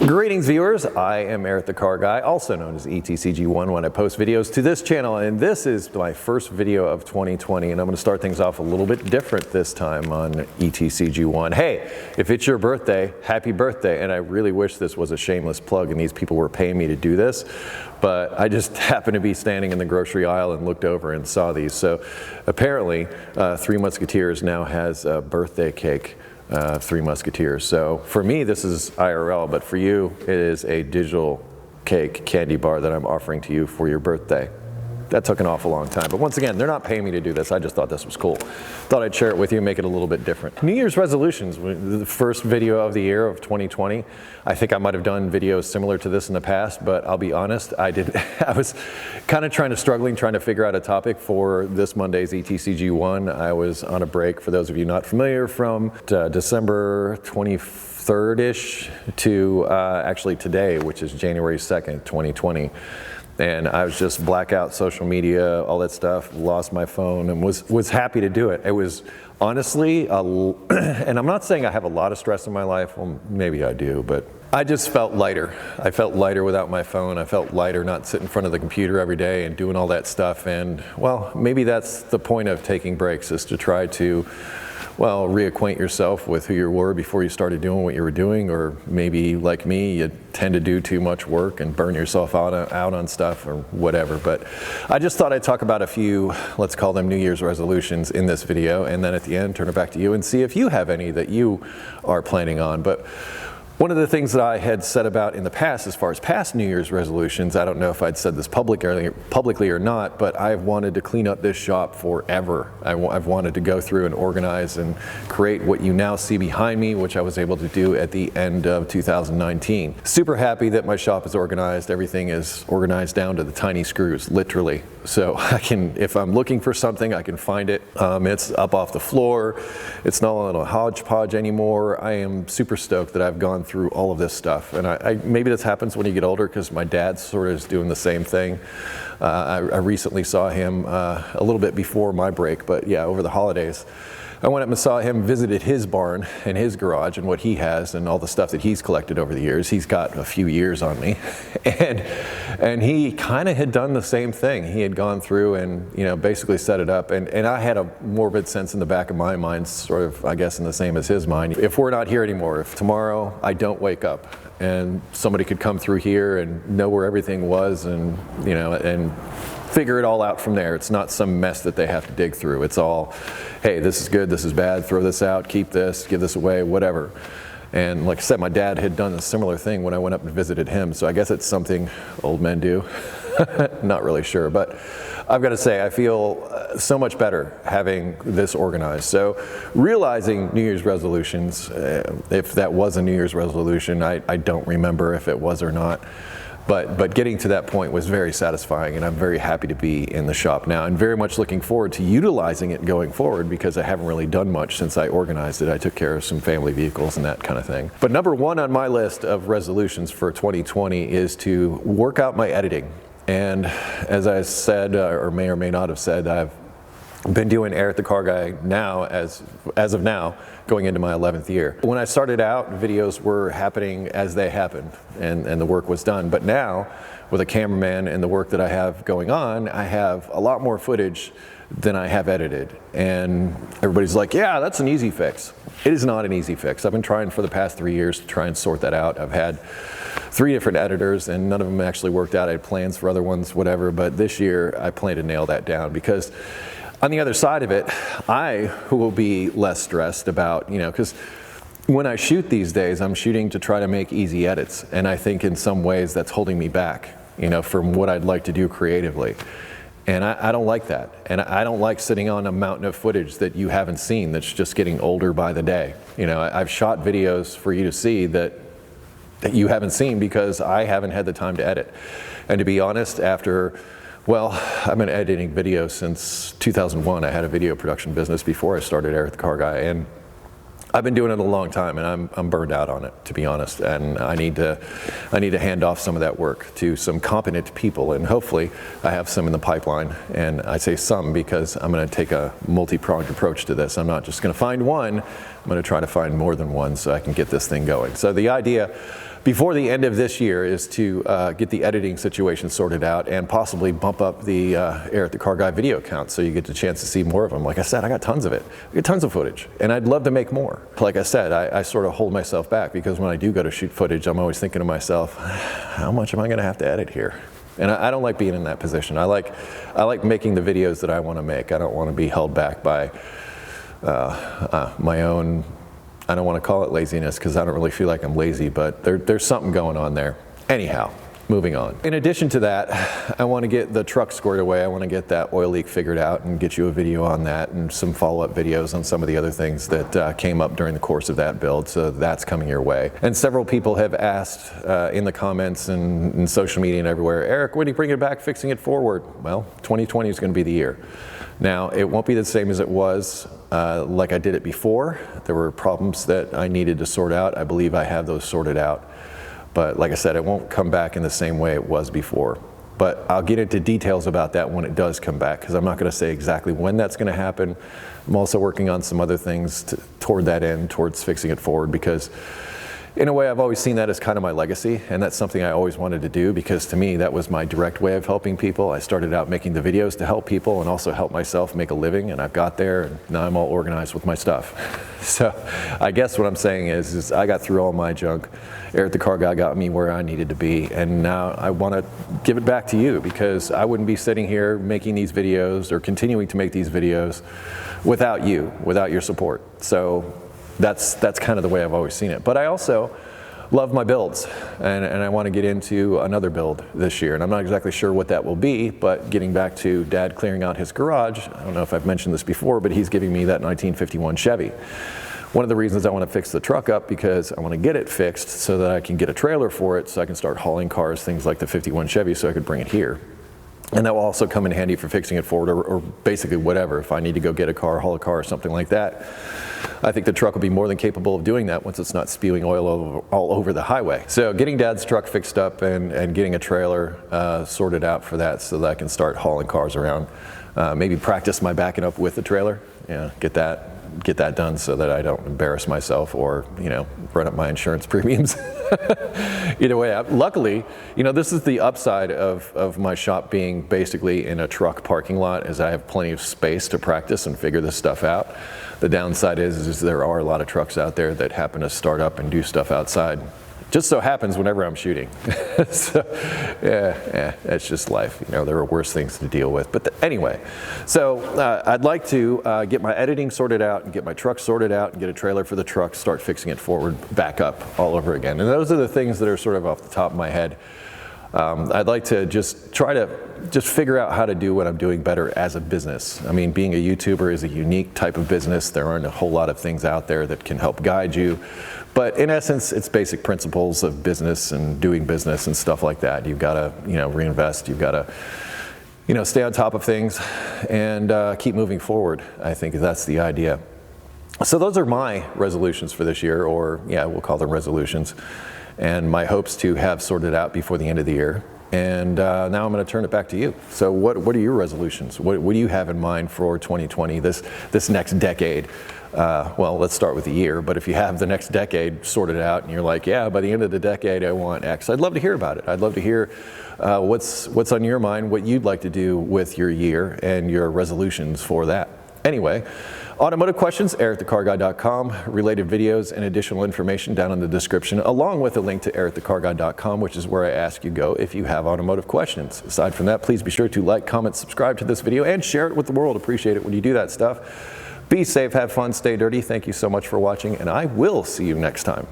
Greetings viewers, I am Eric the Car Guy, also known as ETCG1 when I post videos to this channel, and this is my first video of 2020, and I'm going to start things off a little bit different this time on ETCG1. Hey, if it's your birthday, happy birthday, and I really wish this was a shameless plug and these people were paying me to do this, but I just happened to be standing in the grocery aisle and looked over and saw these. So apparently Three Musketeers now has a birthday cake. Three Musketeers. So for me, this is IRL, but for you, it is a digital cake candy bar that I'm offering to you for your birthday. That took an awful long time, but once again, they're not paying me to do this. I just thought this was cool. Thought I'd share it with you and make it a little bit different. New Year's resolutions, the first video of the year of 2020. I think I might have done videos similar to this in the past, but I'll be honest, I was kind of trying to figure out a topic for this Monday's ETCG1. I was on a break, for those of you not familiar, from December 23rd-ish to actually today, which is January 2nd, 2020. And I was just blackout social media, all that stuff, lost my phone, and was happy to do it. It was honestly, and I'm not saying I have a lot of stress in my life, well, maybe I do, but I just felt lighter. I felt lighter without my phone. I felt lighter not sitting in front of the computer every day and doing all that stuff. And well, maybe that's the point of taking breaks, is to try to, well, reacquaint yourself with who you were before you started doing what you were doing, or maybe like me, you tend to do too much work and burn yourself out on stuff or whatever. But I just thought I'd talk about a few, let's call them New Year's resolutions in this video, and then at the end turn it back to you and see if you have any that you are planning on. But one of the things that I had said about in the past, as far as past New Year's resolutions, I don't know if I'd said this publicly or not, but I've wanted to clean up this shop forever. I've wanted to go through and organize and create what you now see behind me, which I was able to do at the end of 2019. Super happy that my shop is organized. Everything is organized down to the tiny screws, literally. So I can, if I'm looking for something, I can find it. It's up off the floor. It's not a little hodgepodge anymore. I am super stoked that I've gone through all of this stuff, and maybe this happens when you get older, because my dad sort of is doing the same thing. I recently saw him a little bit before my break, but yeah, over the holidays I went up and saw him, visited his barn and his garage and what he has and all the stuff that he's collected over the years. He's got a few years on me, and he kind of had done the same thing. He had gone through and, you know, basically set it up, and I had a morbid sense in the back of my mind, sort of, I guess, in the same as his mind. If we're not here anymore, if tomorrow I don't wake up and somebody could come through here and know where everything was, and, you know, and figure it all out from there. It's not some mess that they have to dig through. It's all, hey, this is good, this is bad, throw this out, keep this, give this away, whatever. And like I said, my dad had done a similar thing when I went up and visited him, so I guess it's something old men do. Not really sure, but I've got to say, I feel so much better having this organized. So realizing New Year's resolutions, if that was a New Year's resolution, I don't remember if it was or not. But getting to that point was very satisfying, and I'm very happy to be in the shop now, and very much looking forward to utilizing it going forward, because I haven't really done much since I organized it. I took care of some family vehicles and that kind of thing. But number one on my list of resolutions for 2020 is to work out my editing. And as I said, or may not have said, I've been doing Eric the Car Guy now, as of now, going into my 11th year. When I started out, videos were happening as they happened, and the work was done. But now, with a cameraman and the work that I have going on, I have a lot more footage than I have edited. And everybody's like, yeah, that's an easy fix. It is not an easy fix. I've been trying for the past 3 years to try and sort that out. I've had 3 different editors, and none of them actually worked out. I had plans for other ones, whatever, but this year I plan to nail that down, because on the other side of it, I will be less stressed about, you know, because when I shoot these days, I'm shooting to try to make easy edits, and I think in some ways that's holding me back, you know, from what I'd like to do creatively. And I don't like that, and I don't like sitting on a mountain of footage that you haven't seen, that's just getting older by the day. You know, I've shot videos for you to see that you haven't seen because I haven't had the time to edit. And to be honest, after, well, I've been editing videos since 2001. I had a video production business before I started Eric the Car Guy, and I've been doing it a long time, and I'm burned out on it, to be honest. And I need to hand off some of that work to some competent people, and hopefully I have some in the pipeline. And I say some because I'm going to take a multi-pronged approach to this. I'm not just going to find one I'm going to try to find more than one so I can get this thing going. So the idea before the end of this year is to get the editing situation sorted out and possibly bump up the Eric the Car Guy video count so you get the chance to see more of them. Like I said, I got tons of it. I got tons of footage, and I'd love to make more. Like I said, I sort of hold myself back because when I do go to shoot footage, I'm always thinking to myself, how much am I going to have to edit here? And I don't like being in that position. I like making the videos that I want to make. I don't want to be held back by my own, I don't want to call it laziness because I don't really feel like I'm lazy, but there's something going on there. Anyhow, moving on. In addition to that, I want to get the truck squared away. I want to get that oil leak figured out and get you a video on that and some follow-up videos on some of the other things that came up during the course of that build. So that's coming your way. And several people have asked in the comments and in social media and everywhere, Eric, when do you bring it back, fixing it forward? Well, 2020 is going to be the year. Now, it won't be the same as it was like I did it before. There were problems that I needed to sort out. I believe I have those sorted out. But like I said, it won't come back in the same way it was before. But I'll get into details about that when it does come back, because I'm not going to say exactly when that's going to happen. I'm also working on some other things toward that end, towards fixing it forward, because in a way, I've always seen that as kind of my legacy, and that's something I always wanted to do because to me, that was my direct way of helping people. I started out making the videos to help people and also help myself make a living, and I've got there, and now I'm all organized with my stuff. So I guess what I'm saying is I got through all my junk. Eric the Car Guy got me where I needed to be, and now I want to give it back to you because I wouldn't be sitting here making these videos or continuing to make these videos without you, without your support. So that's kind of the way I've always seen it. But I also love my builds, and I want to get into another build this year. And I'm not exactly sure what that will be, but getting back to Dad clearing out his garage, I don't know if I've mentioned this before, but he's giving me that 1951 Chevy. One of the reasons I want to fix the truck up because I want to get it fixed so that I can get a trailer for it so I can start hauling cars, things like the 51 Chevy, so I could bring it here. And that will also come in handy for fixing it forward or basically whatever. If I need to go get a car, haul a car, or something like that, I think the truck will be more than capable of doing that once it's not spewing oil all over the highway. So getting Dad's truck fixed up and getting a trailer sorted out for that so that I can start hauling cars around. Maybe practice my backing up with the trailer, get that done so that I don't embarrass myself or, run up my insurance premiums. Either way, luckily, this is the upside of my shop being basically in a truck parking lot, is I have plenty of space to practice and figure this stuff out. The downside is there are a lot of trucks out there that happen to start up and do stuff outside. Just so happens whenever I'm shooting. So, yeah, it's just life. There are worse things to deal with. But anyway, so I'd like to get my editing sorted out and get my truck sorted out and get a trailer for the truck, start fixing it forward, back up all over again. And those are the things that are sort of off the top of my head. I'd like to just try to figure out how to do what I'm doing better as a business. I mean, being a YouTuber is a unique type of business. There aren't a whole lot of things out there that can help guide you. But in essence, it's basic principles of business and doing business and stuff like that. You've got to, reinvest. You've got to, stay on top of things and keep moving forward. I think that's the idea. So those are my resolutions for this year, or we'll call them resolutions, and my hopes to have sorted out before the end of the year. And now I'm going to turn it back to you. So what are your resolutions? What do you have in mind for 2020, this next decade? Well, let's start with the year, but if you have the next decade sorted out and you're like, by the end of the decade I want X, I'd love to hear about it. I'd love to hear what's on your mind, what you'd like to do with your year and your resolutions for that. Anyway, automotive questions, ericthecarguy.com, related videos and additional information down in the description, along with a link to ericthecarguy.com, which is where I ask you go if you have automotive questions. Aside from that, please be sure to like, comment, subscribe to this video, and share it with the world. Appreciate it when you do that stuff. Be safe, have fun, stay dirty. Thank you so much for watching, and I will see you next time.